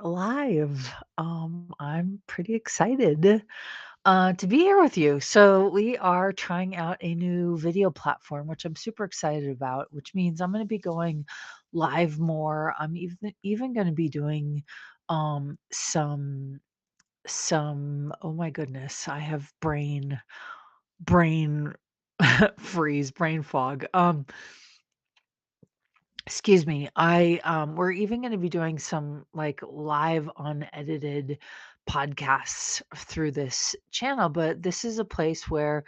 Live. I'm pretty excited to be here with you. So, we are trying out a new video platform, which I'm super excited about, which means I'm going to be going live more. I'm even going to be doing some oh my goodness, I have brain freeze, brain fog. Excuse me. We're even gonna be doing some, like, live unedited podcasts through this channel, but this is a place where,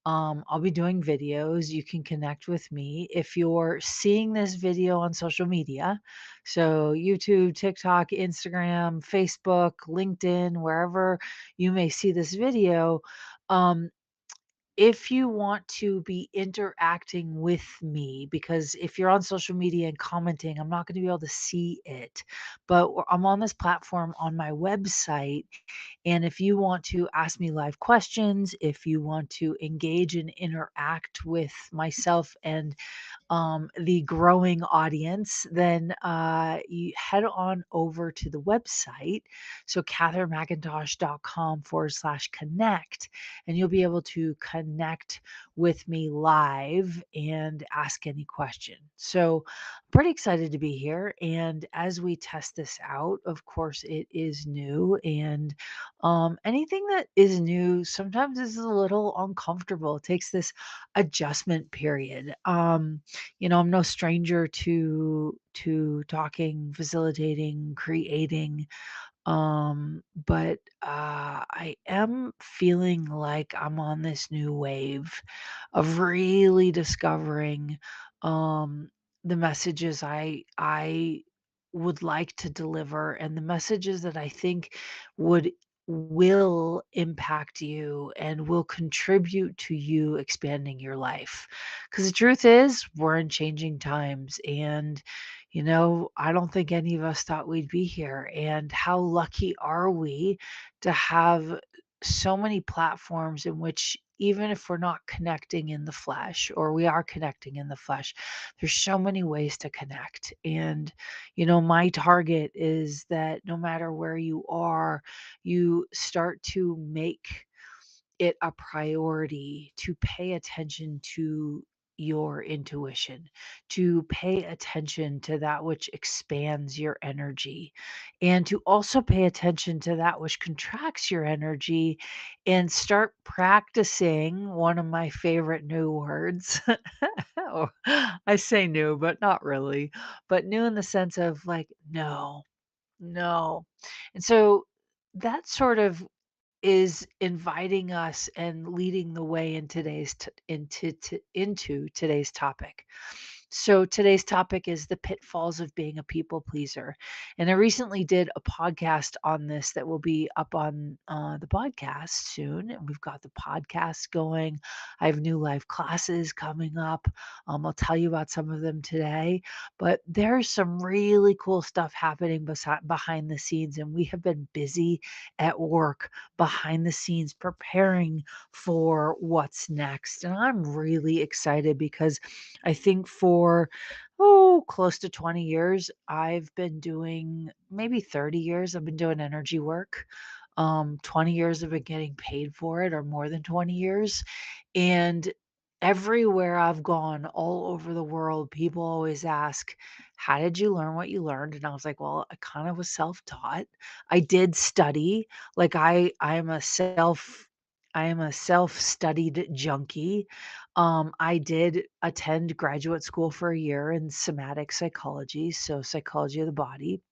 I'll be doing videos. You can connect with me. If you're seeing this video on social media, so YouTube, TikTok, Instagram, Facebook, LinkedIn, wherever you may see this video, um, if you want to be interacting with me, because if you're on social media and commenting, I'm not going to be able to see it. But I'm on this platform on my website. And if you want to ask me live questions, if you want to engage and interact with myself and the growing audience, then you head on over to the website. So, catherinemcintosh.com/connect, and you'll be able to connect with me live and ask any question. So, I'm pretty excited to be here. And as we test this out, of course, it is new. And anything that is new sometimes is a little uncomfortable. It takes this adjustment period. I'm no stranger to talking, facilitating, creating, but I am feeling like I'm on this new wave of really discovering um, the messages I would like to deliver and the messages that I think would will impact you and will contribute to you expanding your life. Because the truth is, we're in changing times, and I don't think any of us thought we'd be here. And how lucky are we to have so many platforms in which, even if we're not connecting in the flesh, or we are connecting in the flesh, there's so many ways to connect. And, my target is that no matter where you are, you start to make it a priority to pay attention to your intuition, to pay attention to that which expands your energy, and to also pay attention to that which contracts your energy, and start practicing one of my favorite new words. Oh, I say new, but not really. But new in the sense of like, no, no. And so that sort of is inviting us and leading the way in into today's topic. So today's topic is the pitfalls of being a people pleaser. And I recently did a podcast on this that will be up on the podcast soon. And we've got the podcast going. I have new live classes coming up. I'll tell you about some of them today. But there's some really cool stuff happening behind the scenes. And we have been busy at work behind the scenes preparing for what's next. And I'm really excited because I think for close to 20 years, I've been doing, maybe 30 years, I've been doing energy work. 20 years I've been getting paid for it, or more than 20 years. And everywhere I've gone all over the world, people always ask, how did you learn what you learned? And I was like, well, I kind of was self-taught. I did study. Like I am a self-studied junkie. I did attend graduate school for a year in somatic psychology, so psychology of the body.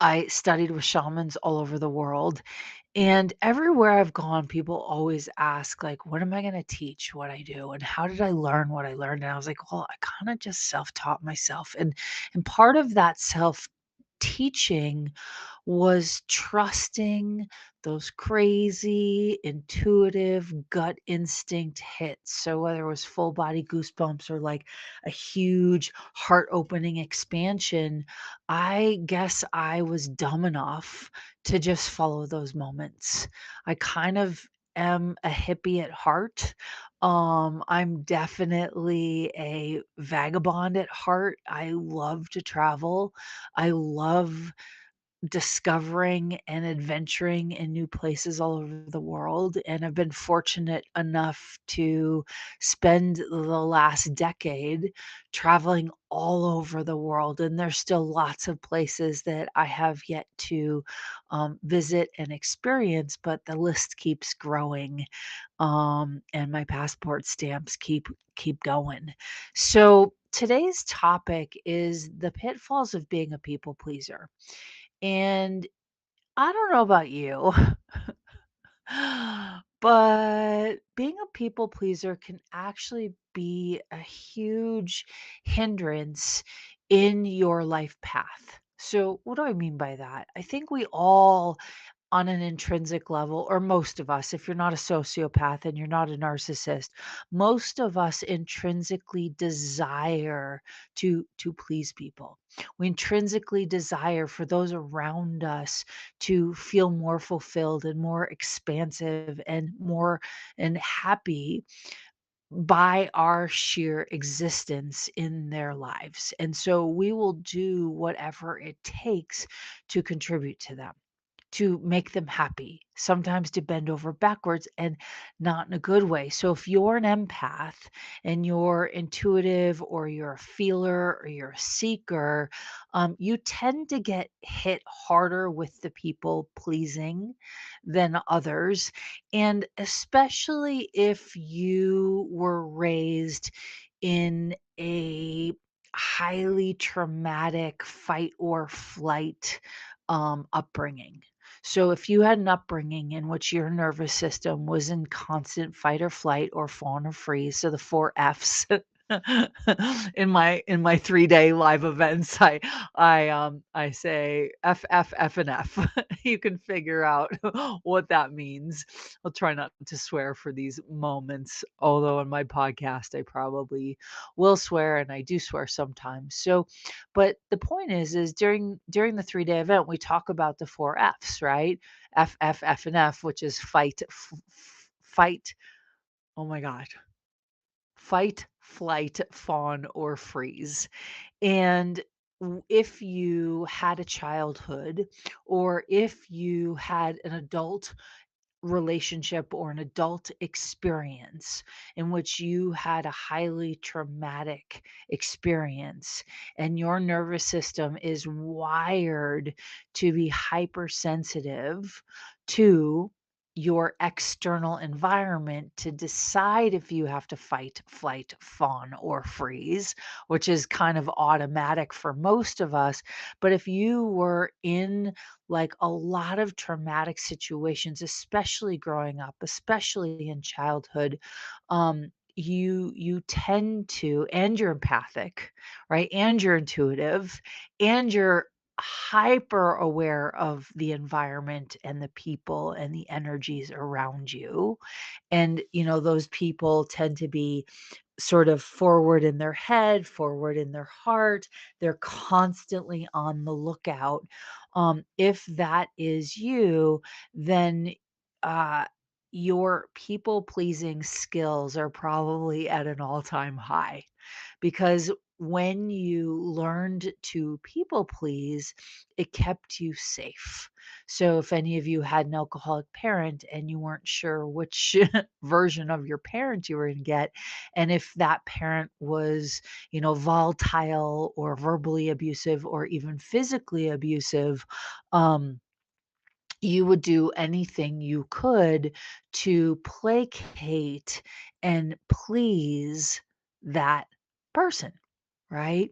I studied with shamans all over the world. And everywhere I've gone, people always ask, like, what am I going to teach what I do? And how did I learn what I learned? And I was like, well, I kind of just self-taught myself. And part of that self-teaching was trusting those crazy, intuitive gut instinct hits. So whether it was full body goosebumps or like a huge heart opening expansion, I guess I was dumb enough to just follow those moments. I kind of am a hippie at heart. I'm definitely a vagabond at heart. I love to travel. I love discovering and adventuring in new places all over the world, and I've been fortunate enough to spend the last decade traveling all over the world, and there's still lots of places that I have yet to, visit and experience, but the list keeps growing, and my passport stamps keep going. So, today's topic is the pitfalls of being a people pleaser. And I don't know about you, but being a people pleaser can actually be a huge hindrance in your life path. So, what do I mean by that? I think we all on an intrinsic level, or most of us, if you're not a sociopath and you're not a narcissist, most of us intrinsically desire to please people. We intrinsically desire for those around us to feel more fulfilled and more expansive and more and happy by our sheer existence in their lives. And so we will do whatever it takes to contribute to them, to make them happy, sometimes to bend over backwards and not in a good way. So if you're an empath and you're intuitive or you're a feeler or you're a seeker, you tend to get hit harder with the people pleasing than others. And especially if you were raised in a highly traumatic fight or flight upbringing. So if you had an upbringing in which your nervous system was in constant fight or flight or fawn or freeze, so the 4 Fs in my 3-day live events, I say F, F, F, and F. You can figure out what that means. I'll try not to swear for these moments, although on my podcast, I probably will swear, and I do swear sometimes. So but the point is during the 3-day event, we talk about the 4 Fs, right? F, F, F, and F, which is fight. Oh my God. Fight, flight, fawn, or freeze. And if you had a childhood or if you had an adult relationship or an adult experience in which you had a highly traumatic experience and your nervous system is wired to be hypersensitive to your external environment to decide if you have to fight, flight, fawn, or freeze, which is kind of automatic for most of us. But if you were in like a lot of traumatic situations, especially growing up, especially in childhood, you tend to, and you're empathic, right? And you're intuitive, and you're hyper aware of the environment and the people and the energies around you. And those people tend to be sort of forward in their head, forward in their heart. They're constantly on the lookout. If that is you, then uh, your people pleasing skills are probably at an all time high because when you learned to people please, it kept you safe. So if any of you had an alcoholic parent and you weren't sure which version of your parent you were going to get, and if that parent was, volatile or verbally abusive or even physically abusive, um, you would do anything you could to placate and please that person, right?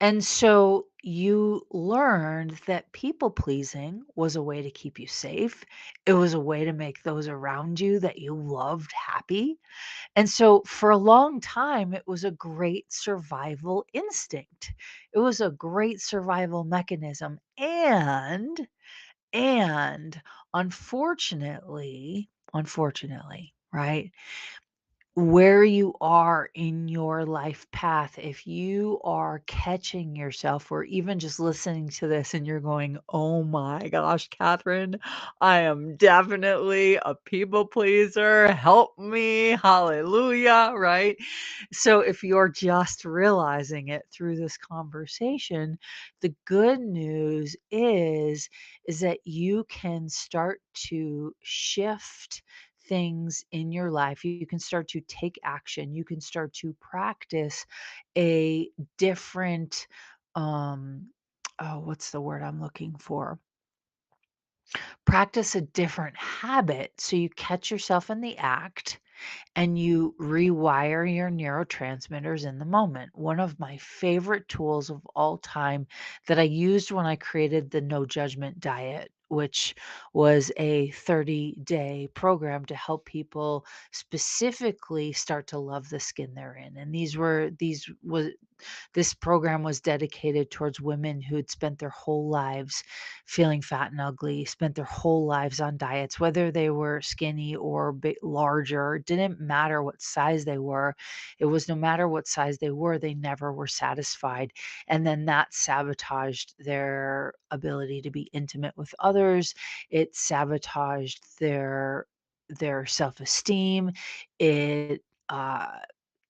And so you learned that people pleasing was a way to keep you safe. It was a way to make those around you that you loved happy. And so for a long time, it was a great survival instinct. It was a great survival mechanism. And unfortunately, right? where you are in your life path, if you are catching yourself or even just listening to this and you're going, "Oh my gosh, Catherine, I am definitely a people pleaser. Help me. Hallelujah." Right? So if you're just realizing it through this conversation, the good news is that you can start to shift things in your life. You can start to take action. You can start to practice a different, um, oh, what's the word I'm looking for? Practice a different habit so you catch yourself in the act and you rewire your neurotransmitters in the moment. One of my favorite tools of all time that I used when I created the no judgment diet, which was a 30-day program to help people specifically start to love the skin they're in. And these was this program was dedicated towards women who'd spent their whole lives feeling fat and ugly, spent their whole lives on diets, whether they were skinny or larger. It didn't matter what size they were. It was no matter what size they were, they never were satisfied. And then that sabotaged their ability to be intimate with others. It sabotaged their self-esteem. It uh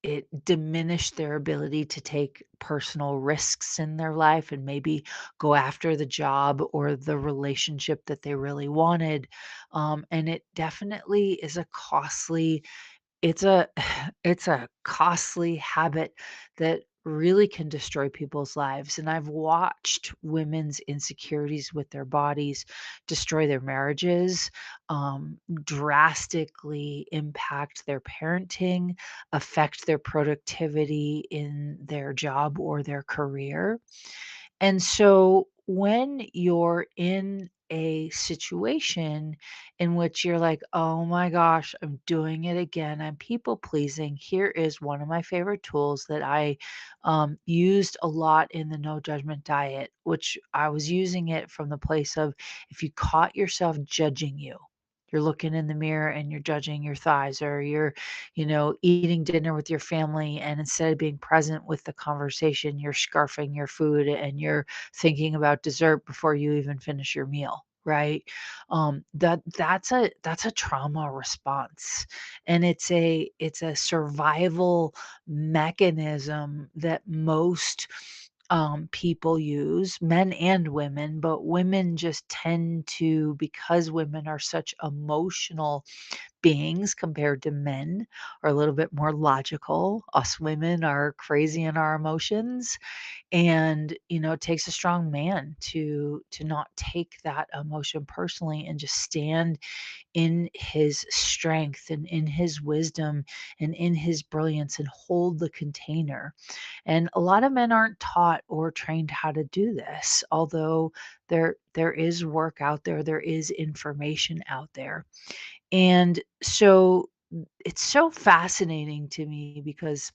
it diminished their ability to take personal risks in their life and maybe go after the job or the relationship that they really wanted. And it definitely is a costly it's a it's a costly habit that really can destroy people's lives, and I've watched women's insecurities with their bodies destroy their marriages, drastically impact their parenting, affect their productivity in their job or their career. And so when you're in a situation in which you're like, "Oh my gosh, I'm doing it again. I'm people pleasing." Here is one of my favorite tools that I used a lot in the no judgment diet, which I was using it from the place of if you caught yourself judging you, you're looking in the mirror and you're judging your thighs, or you're, eating dinner with your family, and instead of being present with the conversation, you're scarfing your food and you're thinking about dessert before you even finish your meal. Right. That's a trauma response. And it's a survival mechanism that most people use, men and women, but women just tend to, because women are such emotional beings compared to men, are a little bit more logical. Us women are crazy in our emotions. And, it takes a strong man to not take that emotion personally and just stand in his strength and in his wisdom and in his brilliance and hold the container. And a lot of men aren't taught or trained how to do this, although there is work out there, there is information out there. And so it's so fascinating to me because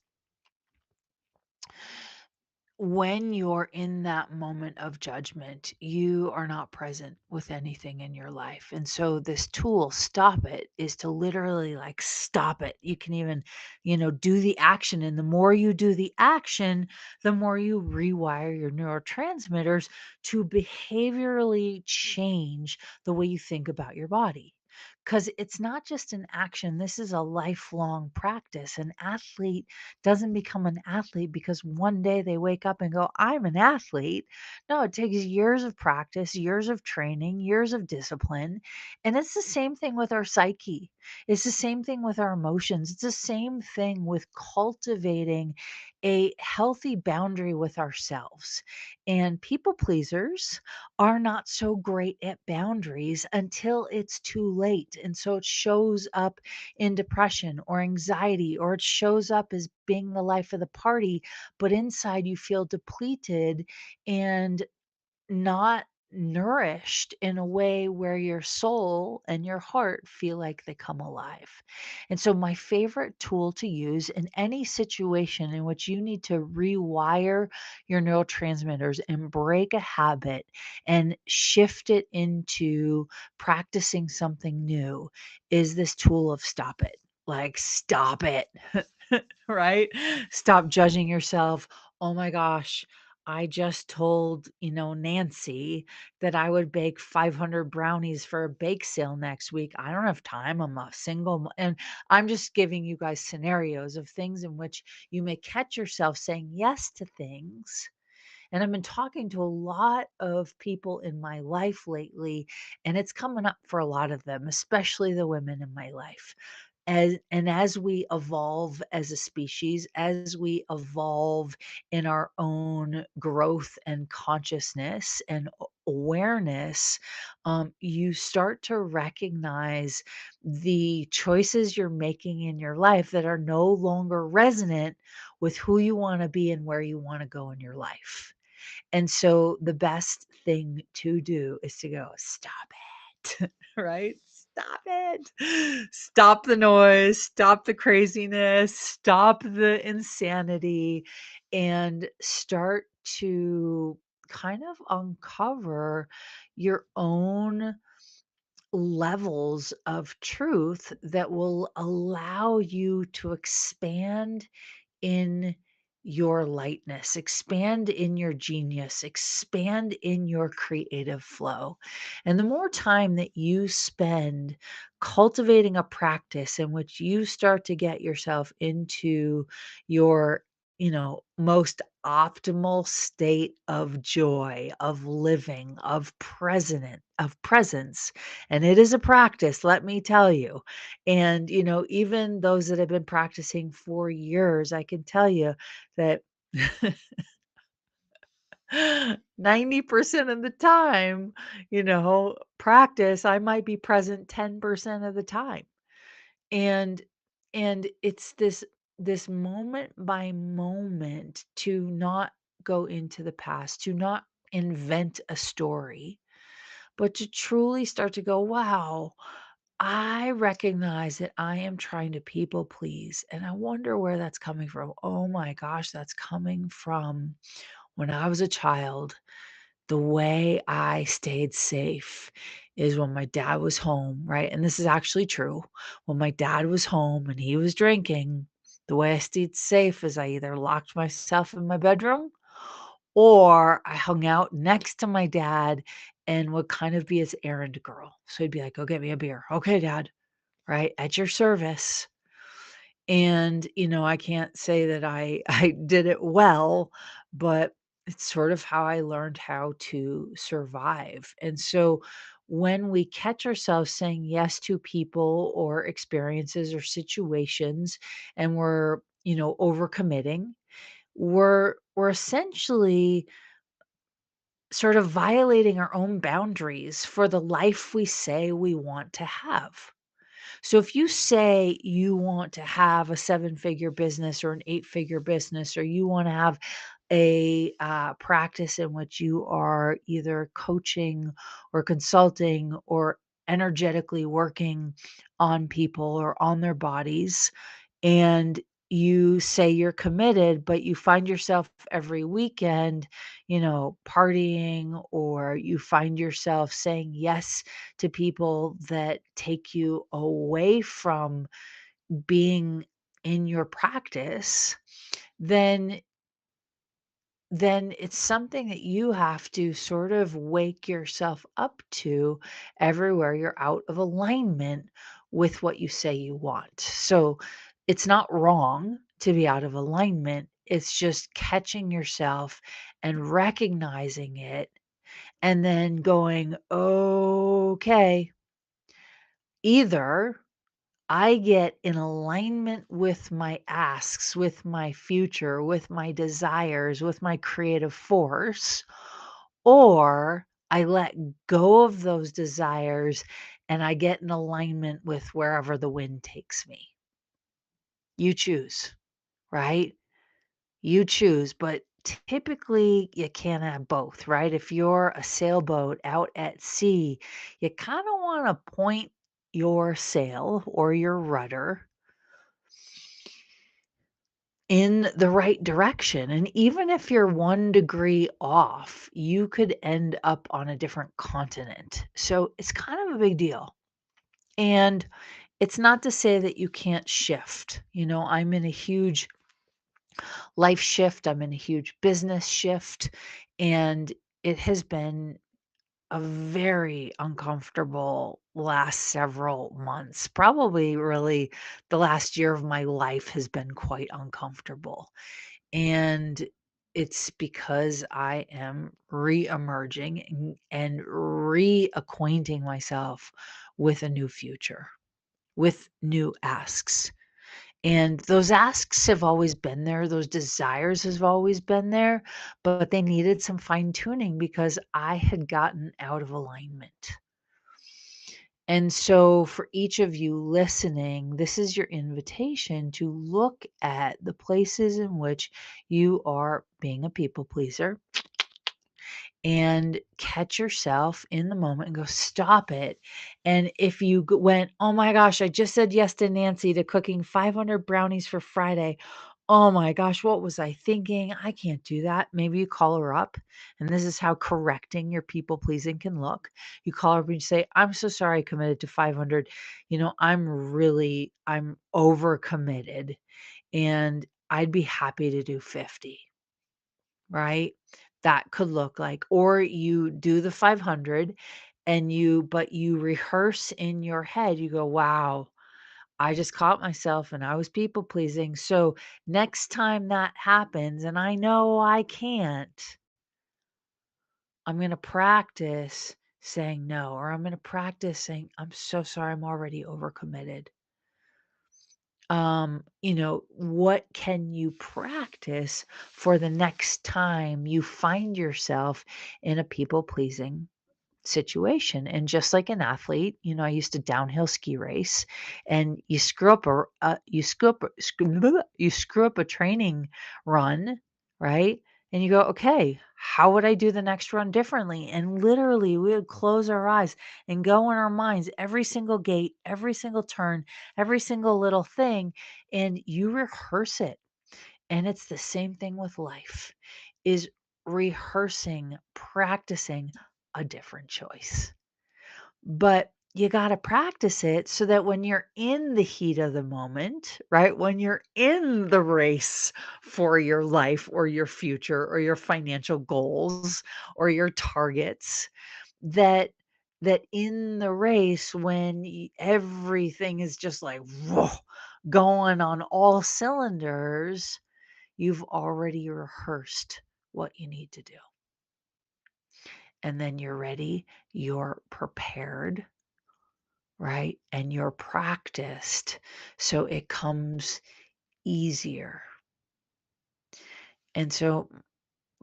when you're in that moment of judgment, you are not present with anything in your life. And so this tool, stop it, is to literally like stop it. You can even, do the action. And the more you do the action, the more you rewire your neurotransmitters to behaviorally change the way you think about your body. Because it's not just an action, this is a lifelong practice. An athlete doesn't become an athlete because one day they wake up and go, "I'm an athlete." No, it takes years of practice, years of training, years of discipline. And it's the same thing with our psyche. It's the same thing with our emotions. It's the same thing with cultivating a healthy boundary with ourselves. And people pleasers are not so great at boundaries until it's too late. And so it shows up in depression or anxiety, or it shows up as being the life of the party, but inside you feel depleted and not nourished in a way where your soul and your heart feel like they come alive. And so, my favorite tool to use in any situation in which you need to rewire your neurotransmitters and break a habit and shift it into practicing something new is this tool of stop it. like, stop it. Right? Stop judging yourself. Oh my gosh, I just told, Nancy that I would bake 500 brownies for a bake sale next week. I don't have time. I'm a single, and I'm just giving you guys scenarios of things in which you may catch yourself saying yes to things. And I've been talking to a lot of people in my life lately, and it's coming up for a lot of them, especially the women in my life. As we evolve as a species, as we evolve in our own growth and consciousness and awareness, you start to recognize the choices you're making in your life that are no longer resonant with who you want to be and where you want to go in your life. And so the best thing to do is to go, "Stop it." Right? "Stop it. Stop the noise, stop the craziness, stop the insanity," and start to kind of uncover your own levels of truth that will allow you to expand in your lightness, expand in your genius, expand in your creative flow. And the more time that you spend cultivating a practice in which you start to get yourself into your, most optimal state of joy, of living, of presence. And it is a practice, let me tell you. And, even those that have been practicing for years, I can tell you that 90% of the time, practice, I might be present 10% of the time. And it's this moment by moment to not go into the past, to not invent a story, but to truly start to go, wow, I recognize that I am trying to people please. And I wonder where that's coming from. Oh my gosh, that's coming from when I was a child. The way I stayed safe is when my dad was home, right? And this is actually true. When my dad was home and he was drinking, the way I stayed safe is I either locked myself in my bedroom or I hung out next to my dad and would kind of be his errand girl. So he'd be like, "Go get me a beer." "Okay, dad." Right? "At your service." And, I can't say that I I did it well, but it's sort of how I learned how to survive. And so when we catch ourselves saying yes to people or experiences or situations and we're, overcommitting, we're essentially sort of violating our own boundaries for the life we say we want to have. So if you say you want to have a seven-figure business or an eight-figure business, or you want to have a practice in which you are either coaching or consulting or energetically working on people or on their bodies, and you say you're committed, but you find yourself every weekend, partying, or you find yourself saying yes to people that take you away from being in your practice, then it's something that you have to sort of wake yourself up to everywhere you're out of alignment with what you say you want. So it's not wrong to be out of alignment. It's just catching yourself and recognizing it and then going, okay, either I get in alignment with my asks, with my future, with my desires, with my creative force, or I let go of those desires and I get in alignment with wherever the wind takes me. You choose, right? You choose, but typically you can't have both, right? If you're a sailboat out at sea, you kind of want to point your sail or your rudder in the right direction. And even if you're 1 degree off, you could end up on a different continent. So it's kind of a big deal. And it's not to say that you can't shift. I'm in a huge life shift, I'm in a huge business shift, and it has been a very uncomfortable last several months. Probably really the last year of my life has been quite uncomfortable. And it's because I am re-emerging and reacquainting myself with a new future, with new asks. And those asks have always been there, those desires have always been there, but they needed some fine tuning because I had gotten out of alignment. And so, for each of you listening, this is your invitation to look at the places in which you are being a people pleaser and catch yourself in the moment and go, stop it. And if you went, oh my gosh, I just said yes to Nancy to cooking 500 brownies for Friday. Oh my gosh, what was I thinking? I can't do that. Maybe you call her up, and this is how correcting your people pleasing can look. You call her up and you say, I'm so sorry I committed to 500. I'm over committed and I'd be happy to do 50. Right? That could look like, or you do the 500 but you rehearse in your head. You go, wow, I just caught myself and I was people pleasing. So next time that happens, and I know I can't, I'm going to practice saying no, or I'm going to practice saying, I'm so sorry, I'm already overcommitted. What can you practice for the next time you find yourself in a people pleasing situation? And just like an athlete, I used to downhill ski race, and you screw up a training run, right? And you go, okay, how would I do the next run differently? And literally, we would close our eyes and go in our minds every single gate, every single turn, every single little thing, and you rehearse it. And it's the same thing with life, is rehearsing, practicing a different choice. But you got to practice it so that when you're in the heat of the moment, right? When you're in the race for your life or your future or your financial goals or your targets, that in the race, when everything is just like whoa, going on all cylinders, you've already rehearsed what you need to do. And then you're ready, you're prepared, right? And you're practiced. So it comes easier. And so,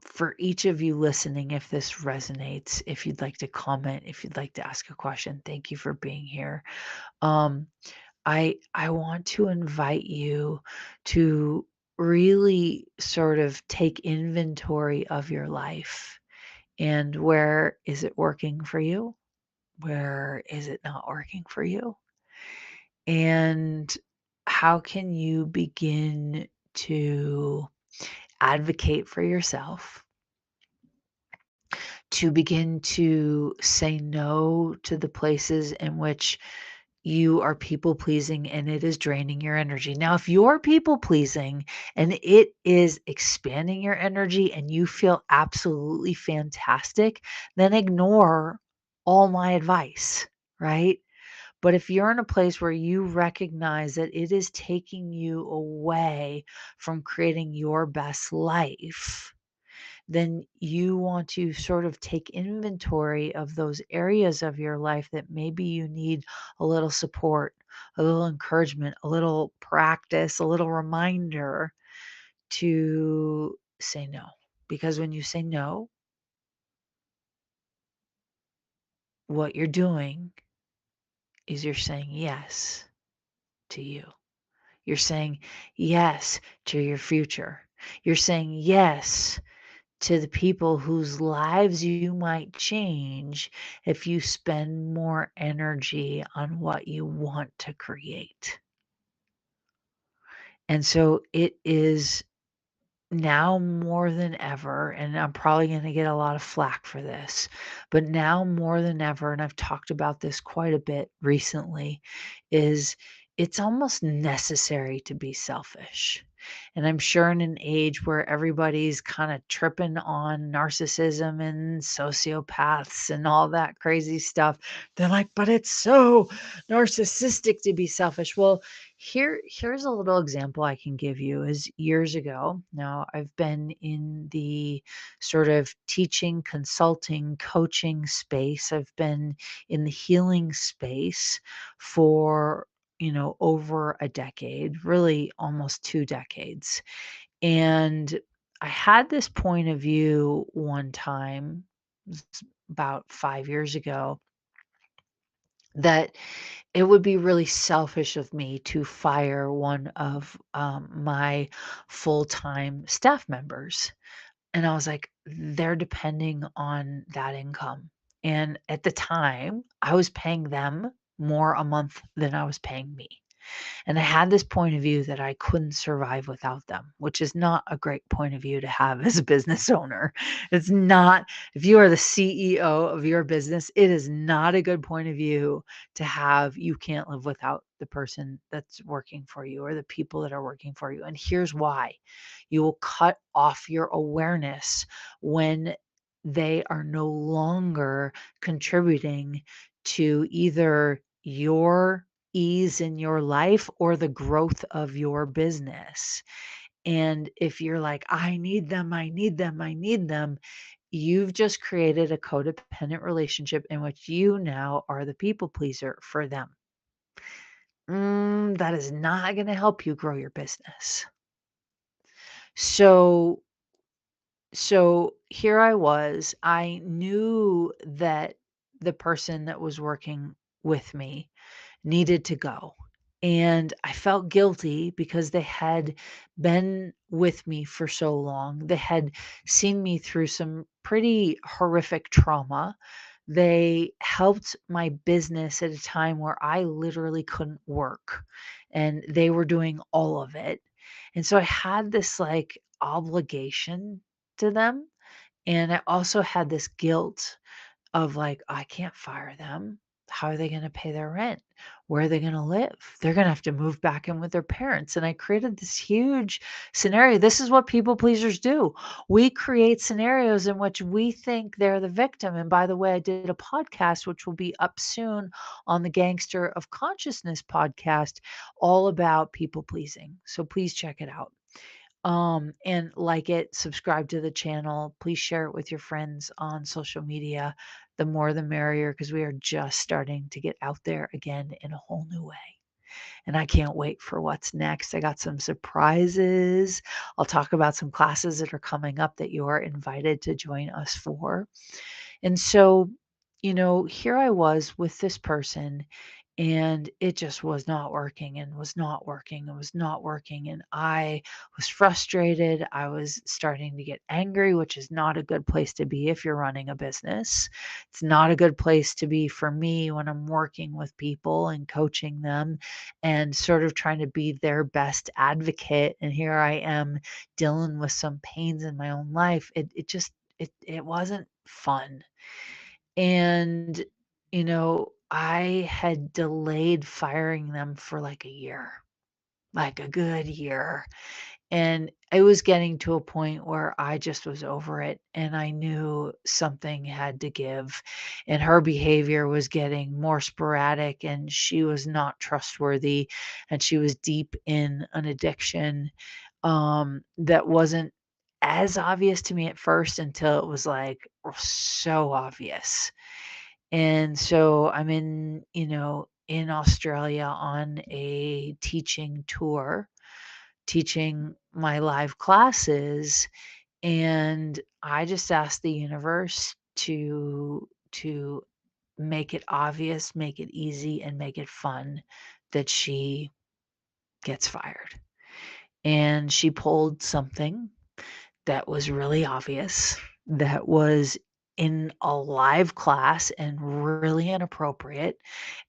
for each of you listening, if this resonates, if you'd like to comment, if you'd like to ask a question, thank you for being here. Um, I want to invite you to really sort of take inventory of your life, and where is it working for you? Where is it not working for you? And how can you begin to advocate for yourself, to begin to say no to the places in which you are people pleasing and it is draining your energy? Now, if you're people pleasing and it is expanding your energy and you feel absolutely fantastic, then ignore all my advice, right? But if you're in a place where you recognize that it is taking you away from creating your best life, then you want to sort of take inventory of those areas of your life that maybe you need a little support, a little encouragement, a little practice, a little reminder to say no. Because when you say no, what you're doing is you're saying yes to you. You're saying yes to your future. You're saying yes to the people whose lives you might change if you spend more energy on what you want to create. And so it is now more than ever, and I'm probably going to get a lot of flack for this, but now more than ever, and I've talked about this quite a bit recently, is it's almost necessary to be selfish. And I'm sure in an age where everybody's kind of tripping on narcissism and sociopaths and all that crazy stuff, they're like, but it's so narcissistic to be selfish. Well, here's a little example I can give you is years ago. Now, I've been in the sort of teaching, consulting, coaching space. I've been in the healing space for, over a decade, really almost 2 decades. And I had this point of view one time, about 5 years ago, that it would be really selfish of me to fire one of my full time staff members. And I was like, they're depending on that income. And at the time, I was paying them more a month than I was paying me. And I had this point of view that I couldn't survive without them, which is not a great point of view to have as a business owner. It's not, if you are the CEO of your business, it is not a good point of view to have. You can't live without the person that's working for you or the people that are working for you. And here's why: you will cut off your awareness when they are no longer contributing to either your ease in your life or the growth of your business. And if you're like, I need them, I need them, I need them, you've just created a codependent relationship in which you now are the people pleaser for them. That is not going to help you grow your business. So, so here I was. I knew that the person that was working with me needed to go. And I felt guilty because they had been with me for so long. They had seen me through some pretty horrific trauma. They helped my business at a time where I literally couldn't work, and they were doing all of it. And so I had this like obligation to them. And I also had this guilt of like, I can't fire them. How are they going to pay their rent? Where are they going to live? They're going to have to move back in with their parents. And I created this huge scenario. This is what people pleasers do. We create scenarios in which we think they're the victim. And by the way, I did a podcast, which will be up soon on the Gangster of Consciousness podcast, all about people pleasing. So please check it out. And like it, subscribe to the channel. Please share it with your friends on social media. The more the merrier, because we are just starting to get out there again in a whole new way. And I can't wait for what's next. I got some surprises. I'll talk about some classes that are coming up that you are invited to join us for. And so, here I was with this person, and it just was not working and was not working and was not working. And I was frustrated. I was starting to get angry, which is not a good place to be if you're running a business. It's not a good place to be for me when I'm working with people and coaching them and sort of trying to be their best advocate. And here I am dealing with some pains in my own life. It wasn't fun. And, I had delayed firing them for like a year, like a good year. And it was getting to a point where I just was over it and I knew something had to give. And her behavior was getting more sporadic and she was not trustworthy. And she was deep in an addiction that wasn't as obvious to me at first until it was like so obvious. And so I'm in Australia on a teaching tour, teaching my live classes, and I just asked the universe to make it obvious, make it easy, and make it fun that she gets fired. And she pulled something that was really obvious, that was in a live class and really inappropriate.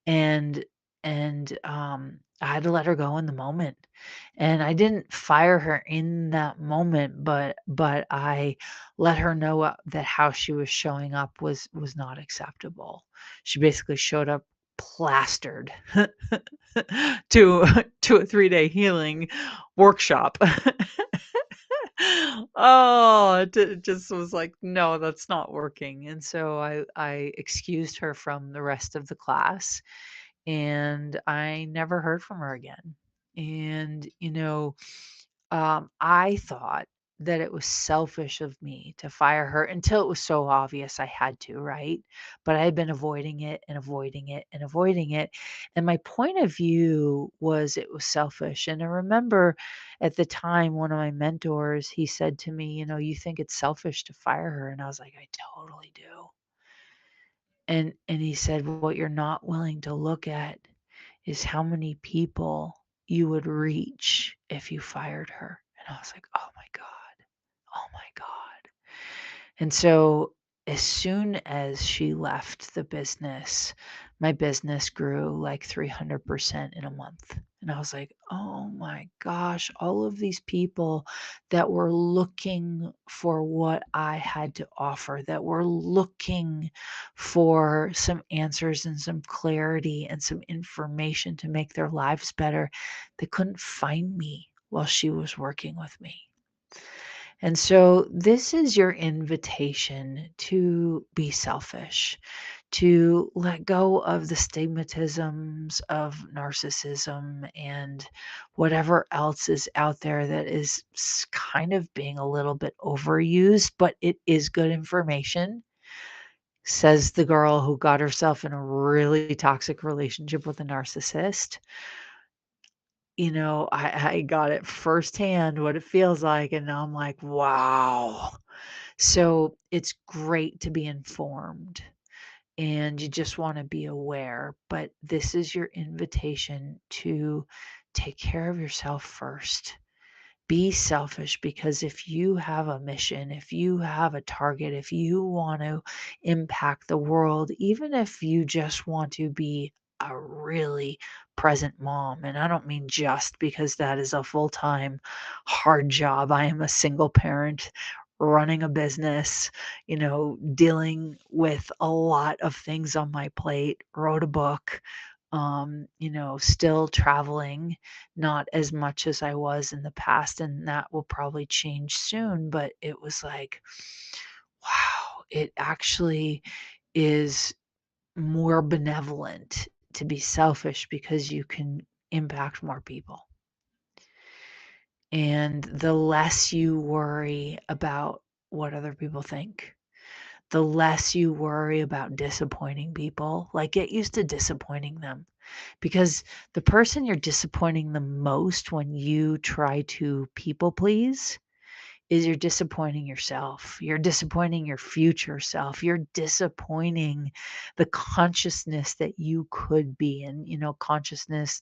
And and I had to let her go in the moment. And I didn't fire her in that moment, but I let her know that how she was showing up was not acceptable. She basically showed up plastered to to a 3-day healing workshop. Oh, it just was like, no, that's not working. And so I excused her from the rest of the class, and I never heard from her again. And, I thought that it was selfish of me to fire her until it was so obvious I had to, right? But I had been avoiding it and avoiding it and avoiding it. And my point of view was it was selfish. And I remember at the time, one of my mentors, he said to me, you think it's selfish to fire her. And I was like, I totally do. And he said, what you're not willing to look at is how many people you would reach if you fired her. And I was like, "Oh my god. Oh my god." And so as soon as she left the business, my business grew like 300% in a month. And I was like, oh my gosh, all of these people that were looking for what I had to offer, that were looking for some answers and some clarity and some information to make their lives better, they couldn't find me while she was working with me. And so, this is your invitation to be selfish, to let go of the stigmatisms of narcissism and whatever else is out there that is kind of being a little bit overused, but it is good information, says the girl who got herself in a really toxic relationship with a narcissist. I got it firsthand what it feels like, and now I'm like, wow. So it's great to be informed and you just want to be aware, but this is your invitation to take care of yourself first. Be selfish, because if you have a mission, if you have a target, if you want to impact the world, even if you just want to be a really present mom, and I don't mean just, because that is a full time hard job. I am a single parent running a business, dealing with a lot of things on my plate, wrote a book, still traveling, not as much as I was in the past, and that will probably change soon, but it was like, wow, it actually is more benevolent to be selfish because you can impact more people. And the less you worry about what other people think, the less you worry about disappointing people, like, get used to disappointing them. Because the person you're disappointing the most when you try to people please is you're disappointing yourself. You're disappointing your future self. You're disappointing the consciousness that you could be. And, consciousness,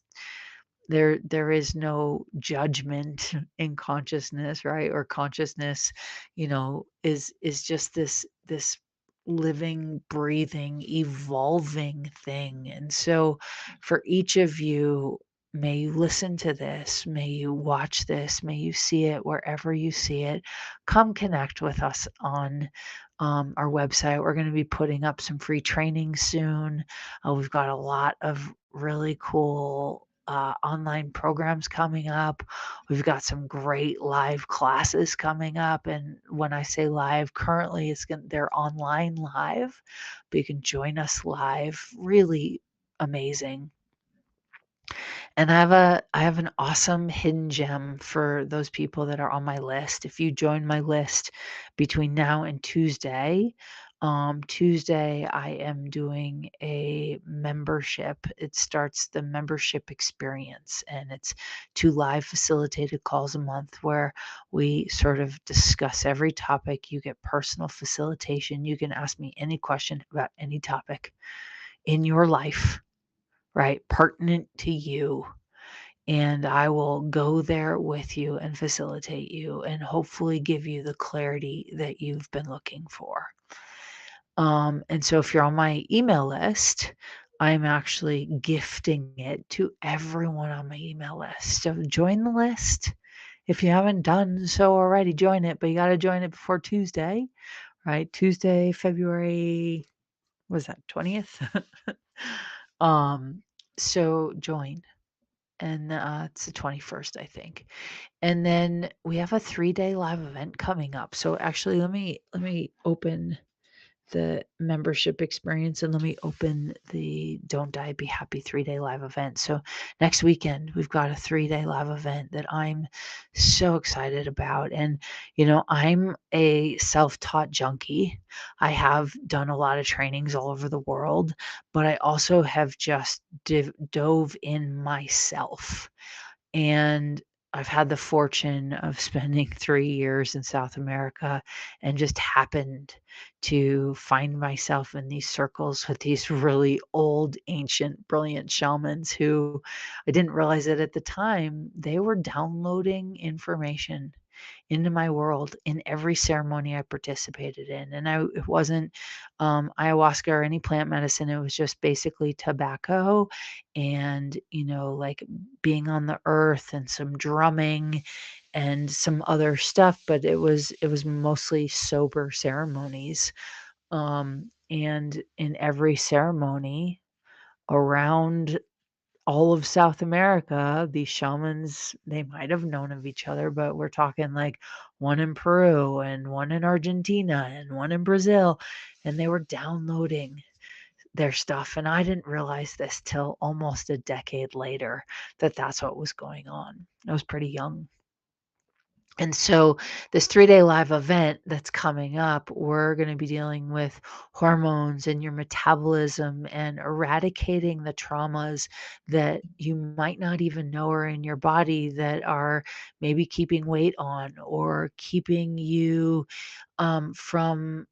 there is no judgment in consciousness, right? Or consciousness, is just this living, breathing, evolving thing. And so for each of you, may you listen to this, may you watch this, may you see it wherever you see it. Come connect with us on our website. We're going to be putting up some free training soon. We've got a lot of really cool online programs coming up. We've got some great live classes coming up. And when I say live, currently they're online live, but you can join us live. Really amazing. And I have an awesome hidden gem for those people that are on my list. If you join my list between now and Tuesday I am doing a membership. It starts the membership experience, and it's 2 live facilitated calls a month where we sort of discuss every topic. You get personal facilitation. You can ask me any question about any topic in your life, right? Pertinent to you. And I will go there with you and facilitate you and hopefully give you the clarity that you've been looking for. And so if you're on my email list, I'm actually gifting it to everyone on my email list. So join the list. If you haven't done so already, join it, but you got to join it before Tuesday, right? Tuesday, February, was that 20th? um, so join. And it's the 21st, I think. And then we have a 3-day live event coming up. So actually let me open the membership experience and let me open the Don't Die Be Happy 3-day live event. So next weekend we've got a 3-day live event that I'm so excited about. And I'm a self-taught junkie. I have done a lot of trainings all over the world, but I also have just dove in myself. And I've had the fortune of spending 3 years in South America and just happened to find myself in these circles with these really old, ancient, brilliant shamans who I didn't realize it at the time. They were downloading information into my world in every ceremony I participated in. And it wasn't ayahuasca or any plant medicine. It was just basically tobacco and, like being on the earth and some drumming and some other stuff. But it was mostly sober ceremonies. And in every ceremony around all of South America, these shamans, they might have known of each other, but we're talking like one in Peru and one in Argentina and one in Brazil, and they were downloading their stuff. And I didn't realize this till almost a decade later that that's what was going on. I was pretty young. And so, this 3-day live event that's coming up, we're going to be dealing with hormones and your metabolism and eradicating the traumas that you might not even know are in your body that are maybe keeping weight on or keeping you from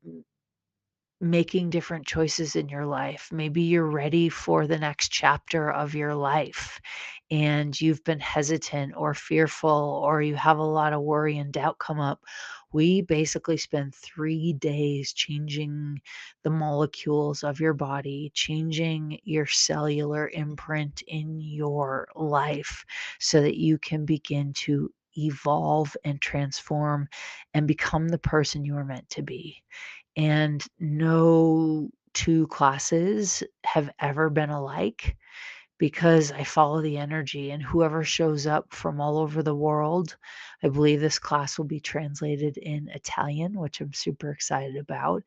making different choices in your life. Maybe you're ready for the next chapter of your life and you've been hesitant or fearful, or you have a lot of worry and doubt come up. We basically spend 3 days changing the molecules of your body, changing your cellular imprint in your life so that you can begin to evolve and transform and become the person you are meant to be. And no two classes have ever been alike because I follow the energy, and whoever shows up from all over the world. I believe this class will be translated in Italian, which I'm super excited about.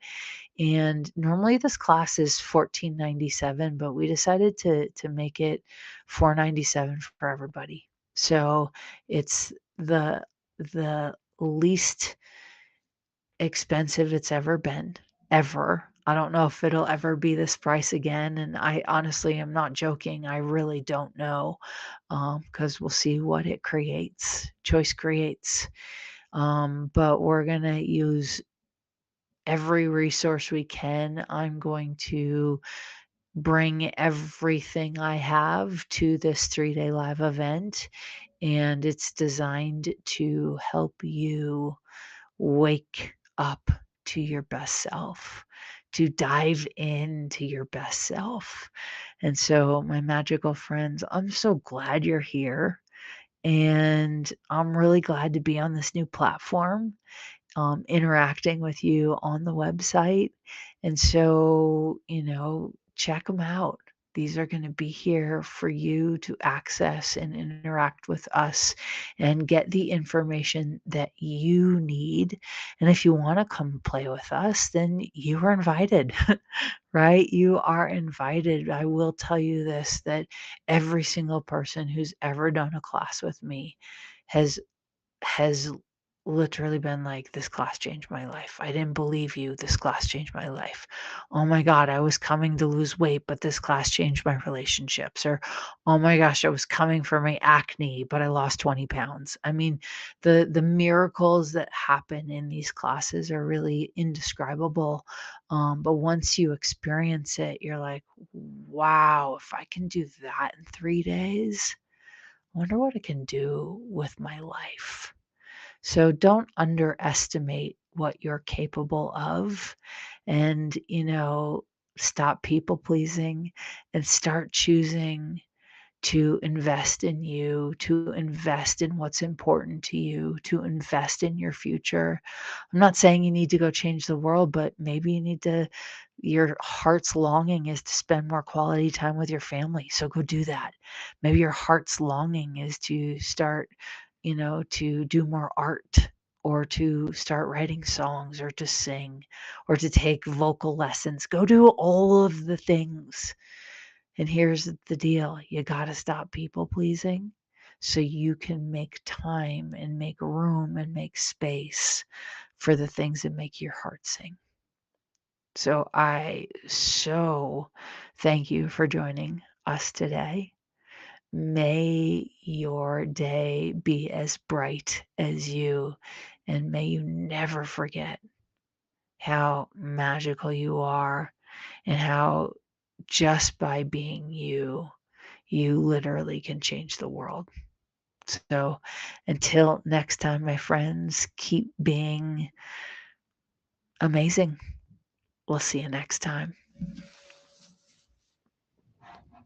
And normally this class is $14.97, but we decided to make it $4.97 for everybody. So it's the least expensive it's ever been, ever. I don't know if it'll ever be this price again, and I honestly am not joking. I really don't know, because we'll see what it creates. Choice creates. But we're gonna use every resource we can. I'm going to bring everything I have to this 3-day live event, and it's designed to help you wake up to your best self, to dive into your best self. And so, my magical friends, I'm so glad you're here. And I'm really glad to be on this new platform, interacting with you on the website. And so, check them out. These are going to be here for you to access and interact with us and get the information that you need. And if you want to come play with us, then you are invited, right? You are invited. I will tell you this, that every single person who's ever done a class with me has has literally been like, "This class changed my life. I didn't believe you. This class changed my life. Oh my god, I was coming to lose weight, but this class changed my relationships." Or, "Oh my gosh, I was coming for my acne, but I lost 20 pounds." I mean, the miracles that happen in these classes are really indescribable. But once you experience it, you're like, "Wow, if I can do that in 3 days, I wonder what I can do with my life." So don't underestimate what you're capable of. And, stop people pleasing and start choosing to invest in you, to invest in what's important to you, to invest in your future. I'm not saying you need to go change the world, but maybe you need to your heart's longing is to spend more quality time with your family. So go do that. Maybe your heart's longing is to start, to do more art or to start writing songs or to sing or to take vocal lessons. Go do all of the things. And here's the deal, you gotta stop people pleasing so you can make time and make room and make space for the things that make your heart sing. So I so thank you for joining us today. May your day be as bright as you, and may you never forget how magical you are and how just by being you, you literally can change the world. So until next time, my friends, keep being amazing. We'll see you next time.